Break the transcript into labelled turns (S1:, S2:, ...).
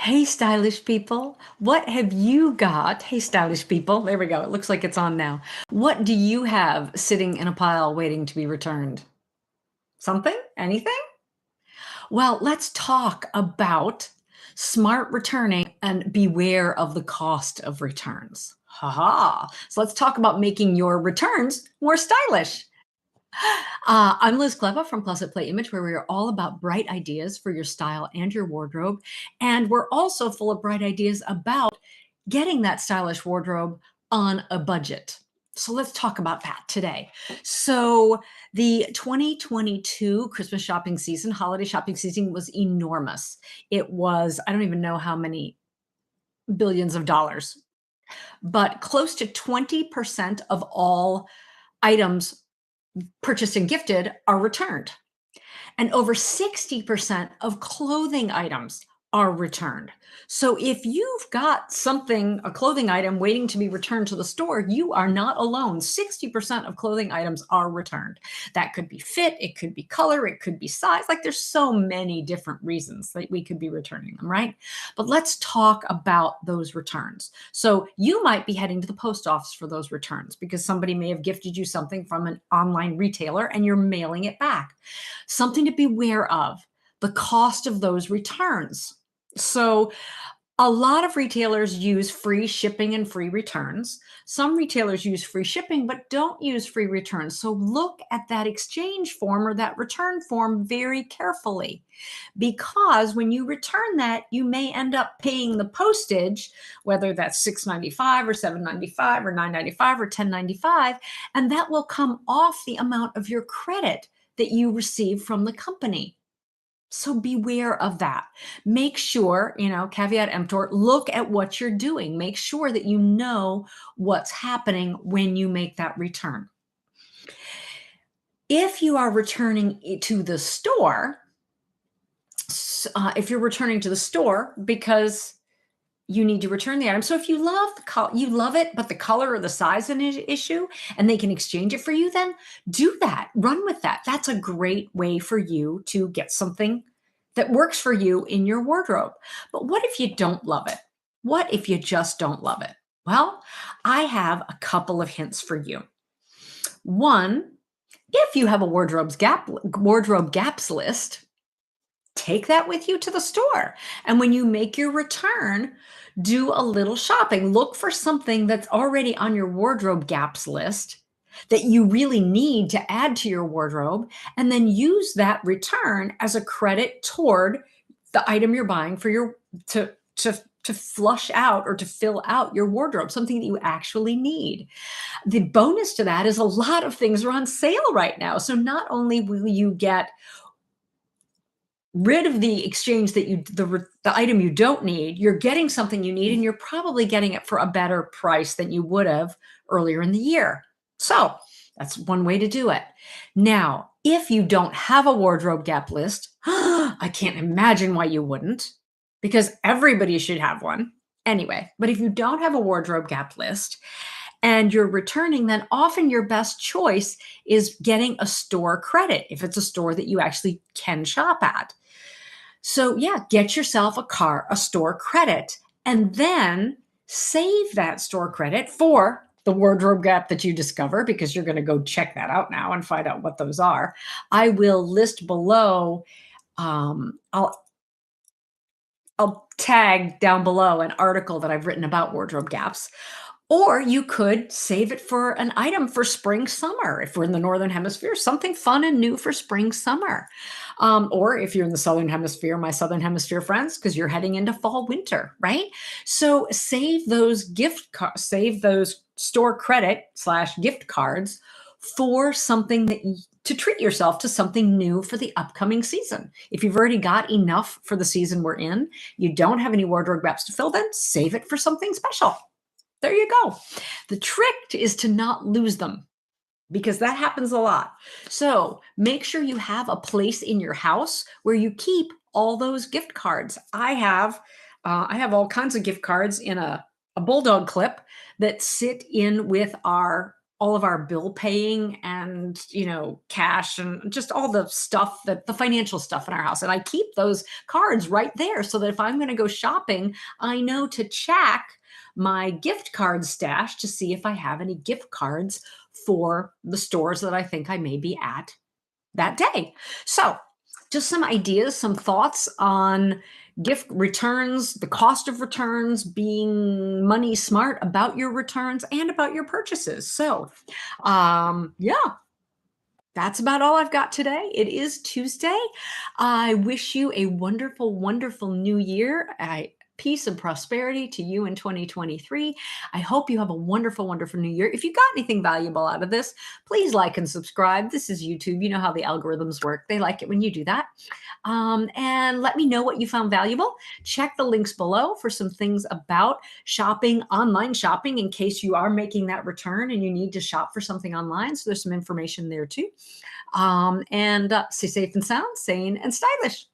S1: Hey, stylish people, what have you got? Hey, stylish people, there we go. It looks like it's on now. What do you have sitting in a pile waiting to be returned? Something? Anything? Well, let's talk about smart returning and beware of the cost of returns. Haha. So let's talk about making your returns more stylish. I'm Liz Kleva from Plus at Play Image, where we are all about bright ideas for your style and your wardrobe. And we're also full of bright ideas about getting that stylish wardrobe on a budget. So let's talk about that today. So, the 2022 Christmas shopping season, holiday shopping season was enormous. It was, I don't even know how many billions of dollars, but close to 20% of all items purchased and gifted are returned. And over 60% of clothing items are returned. So if you've got something, a clothing item waiting to be returned to the store, you are not alone. 60% of clothing items are returned. That could be fit, it could be color, it could be size. Like there's so many different reasons that we could be returning them, right? But let's talk about those returns. So you might be heading to the post office for those returns because somebody may have gifted you something from an online retailer and you're mailing it back. Something to beware of, the cost of those returns. So, a lot of retailers use free shipping and free returns. Some retailers use free shipping but don't use free returns. So, look at that exchange form or that return form very carefully because when you return that, you may end up paying the postage, whether that's $6.95 or $7.95 or $9.95 or $10.95, and that will come off the amount of your credit that you receive from the company. So beware of that. Make sure, caveat emptor, look at what you're doing. Make sure that you know what's happening when you make that return. If you are returning to the store, if you're returning to the store because you need to return the item. So if you love you love it, but the color or the size is an issue, and they can exchange it for you, then do that. Run with that. That's a great way for you to get something that works for you in your wardrobe. But what if you don't love it? What if you just don't love it? Well, I have a couple of hints for you. One, if you have a wardrobe gaps list, take that with you to the store. And when you make your return, do a little shopping. Look for something that's already on your wardrobe gaps list that you really need to add to your wardrobe, and then use that return as a credit toward the item you're buying for your to flush out or to fill out your wardrobe, something that you actually need. The bonus to that is a lot of things are on sale right now. So not only will you get rid of the exchange that the item you don't need, you're getting something you need, and you're probably getting it for a better price than you would have earlier in the year. So that's one way to do it. Now, if you don't have a wardrobe gap list, I can't imagine why you wouldn't, because everybody should have one anyway. But if you don't have a wardrobe gap list and you're returning, then often your best choice is getting a store credit if it's a store that you actually can shop at. So yeah, get yourself a store credit, and then save that store credit for the wardrobe gap that you discover, because you're going to go check that out now and find out what those are. I will list below. Um, I'll I'll tag down below an article that I've written about wardrobe gaps. Or you could save it for an item for spring, summer. If we're in the Northern Hemisphere, something fun and new for spring, summer. Or if you're in the Southern Hemisphere, my Southern Hemisphere friends, because you're heading into fall, winter, right? So save those store credit / gift cards for something to treat yourself to something new for the upcoming season. If you've already got enough for the season we're in, you don't have any wardrobe gaps to fill, then save it for something special. There you go. The trick is to not lose them, because that happens a lot. So make sure you have a place in your house where you keep all those gift cards. I have all kinds of gift cards in a bulldog clip that sit in with our all of our bill paying and, cash and just all the stuff that the financial stuff in our house. And I keep those cards right there so that if I'm going to go shopping, I know to check my gift card stash to see if I have any gift cards for the stores that I think I may be at that day. So, just some ideas, some thoughts on gift returns, the cost of returns, being money smart about your returns and about your purchases. So, yeah, that's about all I've got today. It is Tuesday. I wish you a wonderful, wonderful new year. Peace and prosperity to you in 2023. I hope you have a wonderful, wonderful new year. If you got anything valuable out of this, please like and subscribe. This is YouTube. You know how the algorithms work. They like it when you do that. And let me know what you found valuable. Check the links below for some things about shopping, online shopping, in case you are making that return and you need to shop for something online. So there's some information there too. And stay safe and sound, sane and stylish.